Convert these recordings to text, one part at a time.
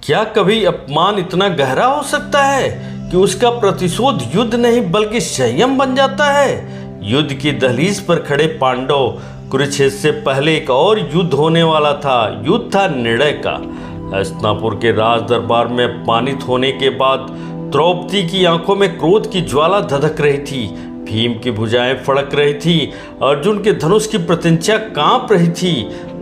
क्या कभी अपमान इतना गहरा हो सकता है कि उसका प्रतिशोध युद्ध नहीं बल्कि संयम बन जाता है? युद्ध की दहलीज पर खड़े पांडव, कुरुक्षेत्र से पहले एक और युद्ध होने वाला था। युद्ध था निर्णय का। हस्तिनापुर के राज दरबार में अपमानित होने के बाद द्रौपदी की आंखों में क्रोध की ज्वाला धधक रही थी, भीम की भुजाएं फड़क रही थी, अर्जुन के धनुष की प्रत्यंचा कांप रही थी।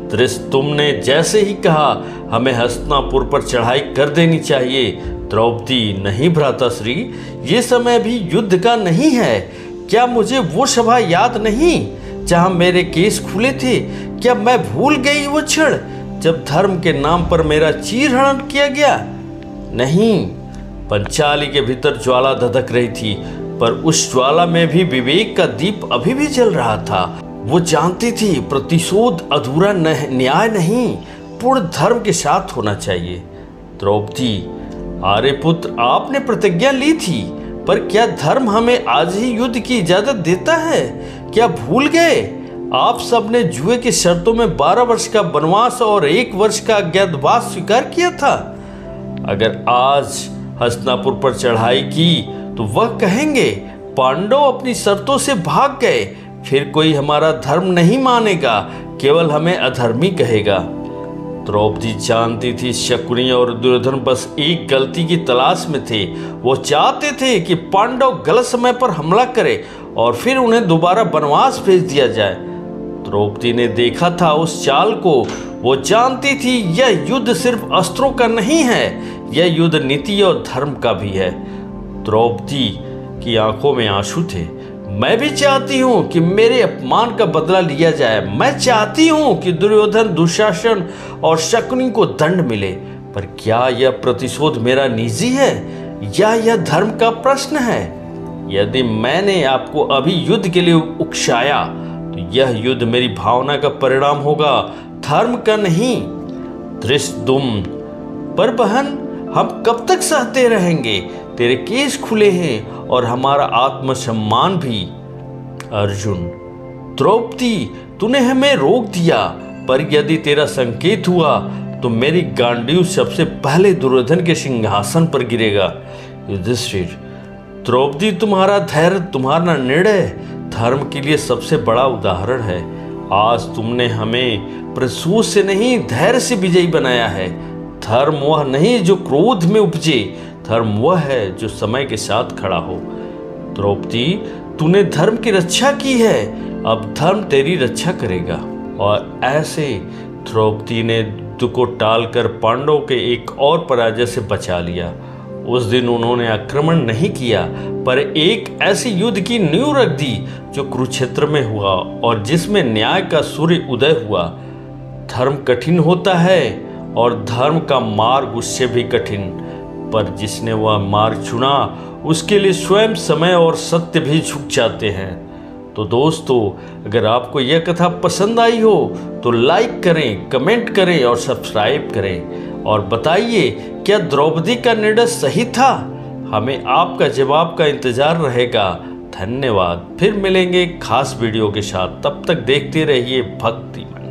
तुमने जैसे ही कहा हमें हस्तिनापुर पर चढ़ाई कर देनी चाहिए। द्रौपदी, नहीं भ्राताश्री, ये समय भी युद्ध का नहीं है। क्या मुझे वो सभा याद नहीं जहां मेरे केस खुले थे? क्या मैं भूल गई वो क्षण जब धर्म के नाम पर मेरा चीरहरण किया गया? नहीं। पंचाली के भीतर ज्वाला धधक रही थी, पर उस ज्वाला में भी विवेक का दीप अभी भी जल रहा था। वो जानती थी प्रतिशोध अधूरा न्याय नहीं, पूर्ण धर्म के साथ होना चाहिए। द्रौपदी, आर्यपुत्र, आपने प्रतिज्ञा ली थी, पर क्या धर्म हमें आज ही युद्ध की इजाजत देता है? क्या भूल गए आप सबने जुए की शर्तों में 12 वर्ष का वनवास और 1 वर्ष का अज्ञातवास स्वीकार किया था? अगर आज हस्तिनापुर पर चढ़ाई की तो वह कहेंगे पांडव अपनी शर्तों से भाग गए, फिर कोई हमारा धर्म नहीं मानेगा, केवल हमें अधर्मी कहेगा। द्रौपदी जानती थी शकुनी और दुर्योधन बस एक गलती की तलाश में थे। वो चाहते थे कि पांडव गलत समय पर हमला करें और फिर उन्हें दोबारा वनवास भेज दिया जाए। द्रौपदी ने देखा था उस चाल को। वो जानती थी यह युद्ध सिर्फ अस्त्रों का नहीं है, यह युद्ध नीति और धर्म का भी है। द्रौपदी की आंखों में आंसू थे। मैं भी चाहती हूँ कि मेरे अपमान का बदला लिया जाए। मैं चाहती हूँ कि दुर्योधन, दुशासन और शकुनी को दंड मिले, पर क्या यह प्रतिशोध मेरा निजी है या यह धर्म का प्रश्न है? यदि मैंने आपको अभी युद्ध के लिए उकसाया तो यह युद्ध मेरी भावना का परिणाम होगा, धर्म का नहीं। धृष्टद्युम्न, पर बहन, हम कब तक सहते रहेंगे? तेरे केस खुले हैं और हमारा आत्मसम्मान भी। अर्जुन, द्रौपदी, तूने हमें रोक दिया, पर यदि तेरा संकेत हुआ तो मेरी गांडीव सबसे पहले दुर्योधन के सिंहासन पर गिरेगा। युधिष्ठिर, द्रौपदी, तुम्हारा धैर्य, तुम्हारा निर्णय धर्म के लिए सबसे बड़ा उदाहरण है। आज तुमने हमें प्रतिशोध से नहीं, धैर्य से विजयी बनाया है। धर्म वह नहीं जो क्रोध में उपजे, धर्म वह है जो समय के साथ खड़ा हो। द्रौपदी, तूने धर्म की रक्षा की है, अब धर्म तेरी रक्षा करेगा। और ऐसे द्रौपदी ने युद्ध को टालकर पांडवों के एक और पराजय से बचा लिया। उस दिन उन्होंने आक्रमण नहीं किया, पर एक ऐसे युद्ध की नींव रख दी जो कुरुक्षेत्र में हुआ और जिसमें न्याय का सूर्य उदय हुआ। धर्म कठिन होता है और धर्म का मार्ग उससे भी कठिन, पर जिसने वह मार्ग चुना उसके लिए स्वयं समय और सत्य भी झुक जाते हैं। तो दोस्तों, अगर आपको यह कथा पसंद आई हो तो लाइक करें, कमेंट करें और सब्सक्राइब करें। और बताइए, क्या द्रौपदी का निर्णय सही था? हमें आपका जवाब का इंतजार रहेगा। धन्यवाद। फिर मिलेंगे खास वीडियो के साथ, तब तक देखते रहिए भक्तिमय।